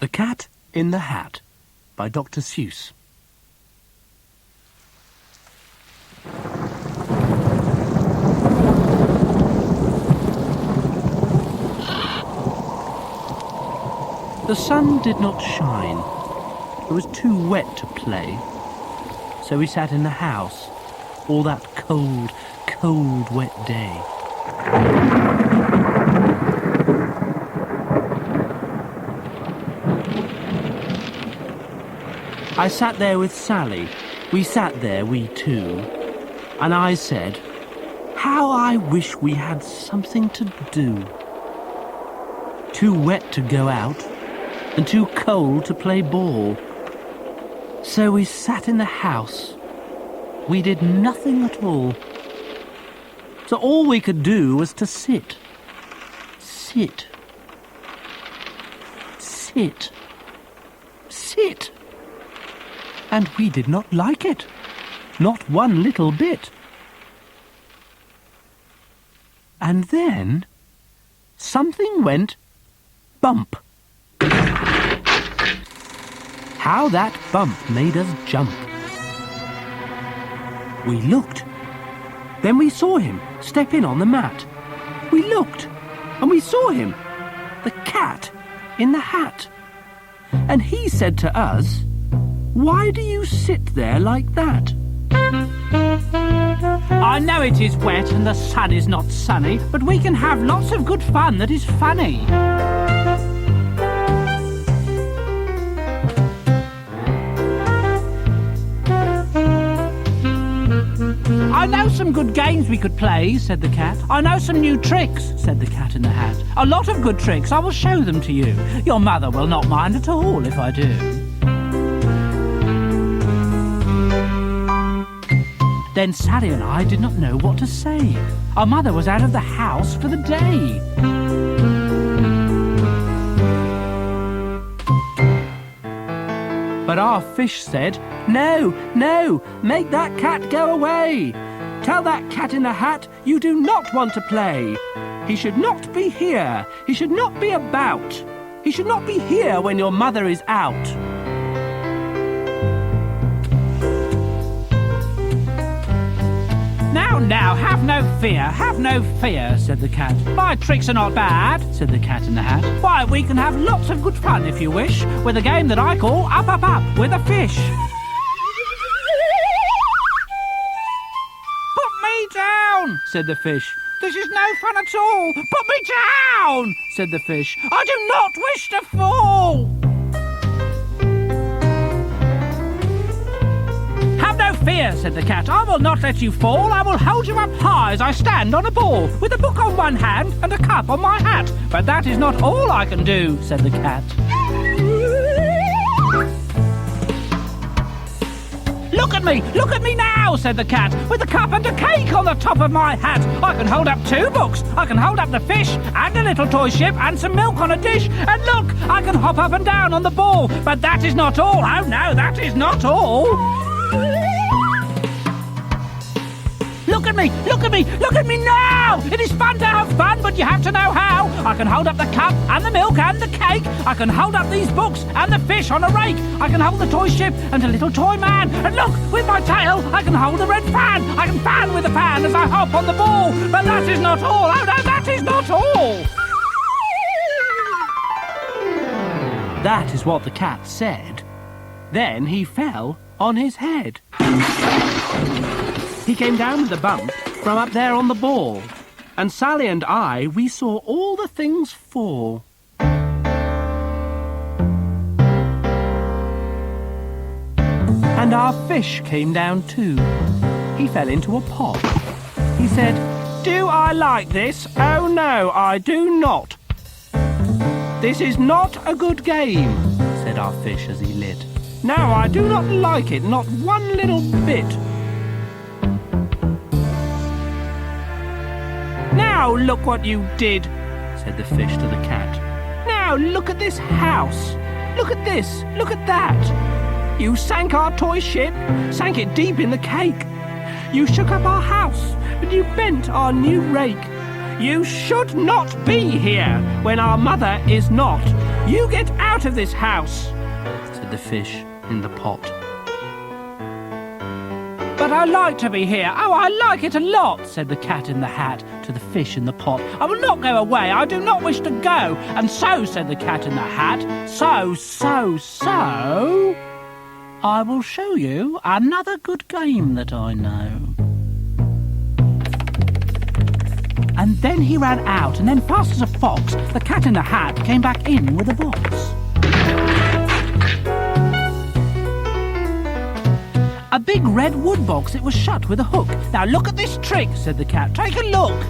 The Cat in the Hat by Dr. Seuss. The sun did not shine. It was too wet to play. So we sat in the house all that cold, cold, wet day. I sat there with Sally. We sat there, we two. And I said, "How I wish we had something to do." Too wet to go out, and too cold to play ball. So we sat in the house. We did nothing at all. So all we could do was to sit. Sit. Sit. Sit. And we did not like it. Not one little bit. And then something went bump. How that bump made us jump. We looked. Then we saw him step in on the mat. We looked, and we saw him, the cat in the hat. And he said to us, "Why do you sit there like that?" I know it is wet and the sun is not sunny, but we can have lots of good fun that is funny. I know some good games we could play, said the cat. I know some new tricks, said the cat in the hat. A lot of good tricks. I will show them to you. Your mother will not mind at all if I do. Then Sally and I did not know what to say. Our mother was out of the house for the day. But our fish said, "No, no, make that cat go away. Tell that cat in the hat you do not want to play. He should not be here. He should not be about. He should not be here when your mother is out." Now, have no fear, said the cat. My tricks are not bad, said the cat in the hat. Why, we can have lots of good fun, if you wish, with a game that I call Up, Up, Up with a Fish. Put me down, said the fish. This is no fun at all. Put me down, said the fish. I do not wish to fall. Fear, said the cat. I will not let you fall. I will hold you up high as I stand on a ball, with a book on one hand and a cup on my hat. But that is not all I can do, said the cat. Look at me now, said the cat, with a cup and a cake on the top of my hat. I can hold up two books. I can hold up the fish and a little toy ship and some milk on a dish. And look, I can hop up and down on the ball. But that is not all. Oh no, that is not all. Look at me now! It is fun to have fun, but you have to know how. I can hold up the cup and the milk and the cake. I can hold up these books and the fish on a rake. I can hold the toy ship and a little toy man. And look, with my tail, I can hold a red fan. I can fan with a fan as I hop on the ball. But that is not all. Oh no, that is not all! That is what the cat said. Then he fell on his head. He came down with the bump from up there on the ball, and Sally and I, we saw all the things fall. And our fish came down too. He fell into a pot. He said, "Do I like this? Oh no, I do not." "This is not a good game," said our fish as he lit. "No, I do not like it, not one little bit." "Now look what you did," said the fish to the cat. "Now look at this house. Look at this, look at that. You sank our toy ship, sank it deep in the cake. You shook up our house, and you bent our new rake. You should not be here when our mother is not. You get out of this house, said the fish in the pot. But I like to be here. Oh, I like it a lot, said the cat in the hat to the fish in the pot. I will not go away. I do not wish to go. And so, said the cat in the hat, so, I will show you another good game that I know. And then he ran out, and then fast as a fox, the cat in the hat came back in with a box. A big red wood box. It was shut with a hook. Now look at this trick, said the cat. Take a look.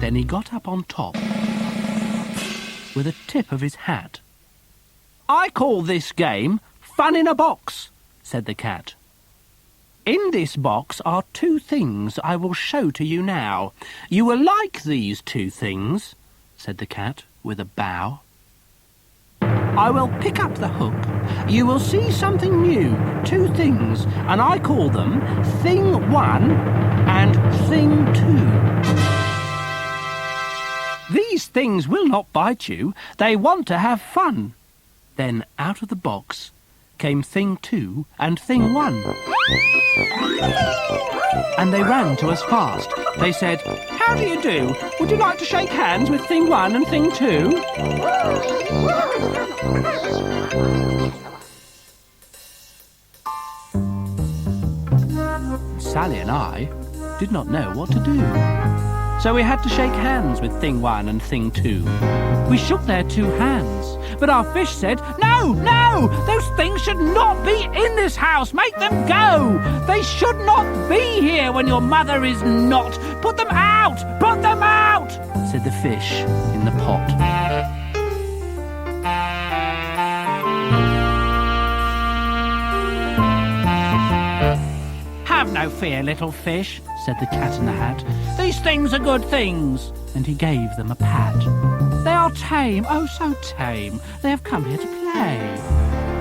Then he got up on top with the tip of his hat. I call this game Fun in a Box, said the cat. In this box are two things I will show to you now. You will like these two things, said the cat with a bow. I will pick up the hook. You will see something new, two things, and I call them Thing 1 and Thing 2. These things will not bite you. They want to have fun. Then out of the box came Thing 2 and Thing 1. And they ran to us fast. They said, "How do you do? Would you like to shake hands with Thing 1 and Thing 2? Sally and I did not know what to do. So we had to shake hands with Thing 1 and Thing 2. We shook their two hands, but our fish said, "No, no! Those things should not be in this house! Make them go! They should not be here when your mother is not! Put them out! Put them out!" said the fish in the pot. "Have no fear, little fish," said the cat in the hat. "These things are good things." And he gave them a pat. "They are tame, oh so tame. They have come here to play.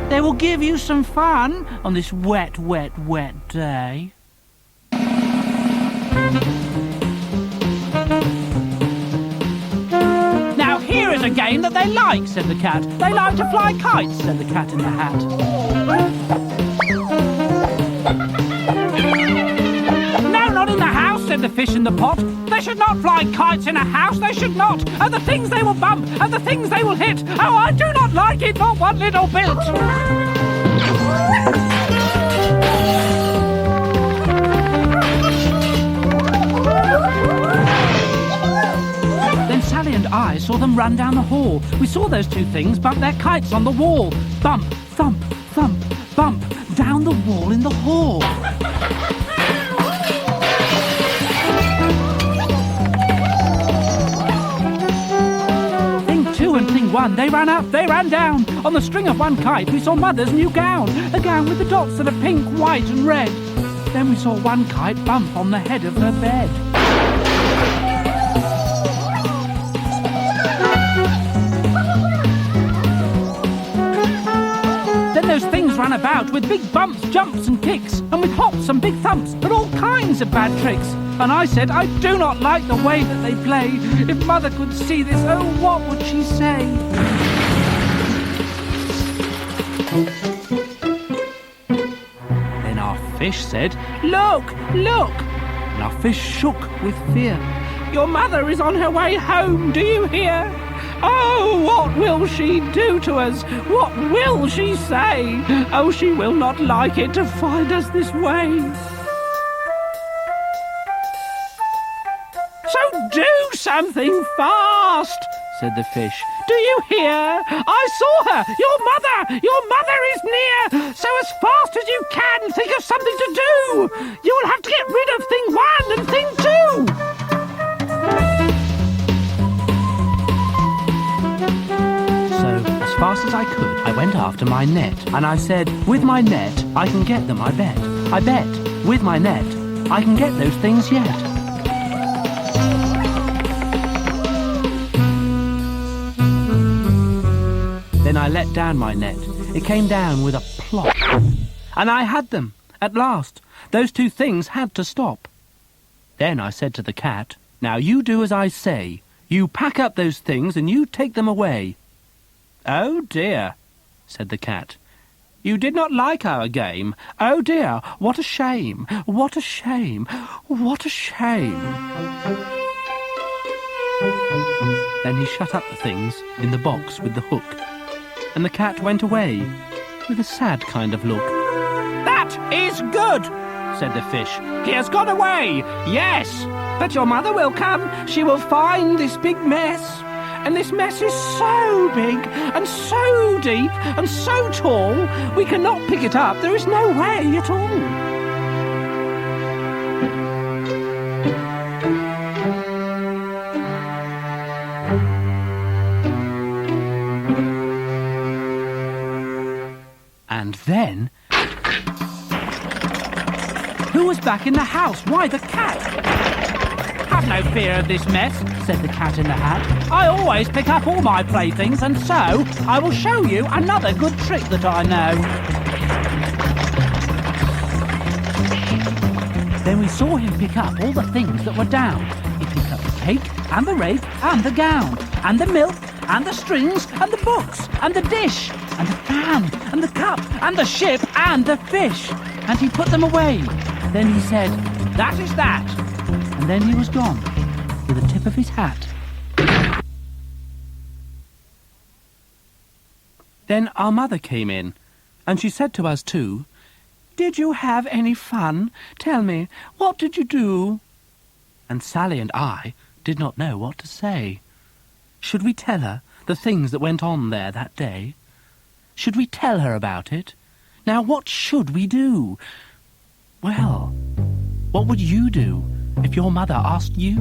They will give you some fun on this wet, wet, wet day." "Now here is a game that they like," said the cat. "They like to fly kites," said the cat in the hat. Said the fish in the pot. "They should not fly kites in a house, they should not. And the things they will bump, and the things they will hit. Oh, I do not like it, not one little bit." Then Sally and I saw them run down the hall. We saw those two things bump their kites on the wall. Bump, thump, thump, bump, down the wall in the hall. And Thing 1, they ran up, they ran down. On the string of one kite, we saw Mother's new gown, a gown with the dots that are pink, white and red. Then we saw one kite bump on the head of her bed. Then those things ran about with big bumps, jumps and kicks, and with hops and big thumps, and all kinds of bad tricks. And I said, "I do not like the way that they play. If Mother could see this, oh, what would she say?" Then our fish said, "Look, look!" And our fish shook with fear. "Your mother is on her way home, do you hear? Oh, what will she do to us? What will she say? Oh, she will not like it to find us this way." "So do something fast," said the fish. "Do you hear? I saw her! Your mother! Your mother is near! So as fast as you can, think of something to do! You will have to get rid of Thing 1 and Thing 2! So, as fast as I could, I went after my net, and I said, "With my net, I can get them, I bet. I bet, with my net, I can get those things yet." Then I let down my net. It came down with a plop. And I had them, at last. Those two things had to stop. Then I said to the cat, Now you do as I say. You pack up those things and you take them away." "Oh dear," said the cat. "You did not like our game. Oh dear, what a shame, what a shame, what a shame." Then he shut up the things in the box with the hook, and the cat went away with a sad kind of look. "That is good," said the fish. "He has gone away, yes. But your mother will come. She will find this big mess. And this mess is so big and so deep and so tall, we cannot pick it up. There is no way at all." And then... who was back in the house? Why, the cat! "Have no fear of this mess," said the Cat in the Hat. "I always pick up all my playthings, and so I will show you another good trick that I know." Then we saw him pick up all the things that were down. He picked up the cake, and the rake, and the gown, and the milk, and the strings, and the books, and the dish, and the fan, and the cup, and the ship, and the fish. And he put them away. Then he said, "That is that." And then he was gone, with the tip of his hat. Then our mother came in, and she said to us too, "Did you have any fun? Tell me, what did you do?" And Sally and I did not know what to say. Should we tell her the things that went on there that day? Should we tell her about it? Now, what should we do? Well, what would you do if your mother asked you?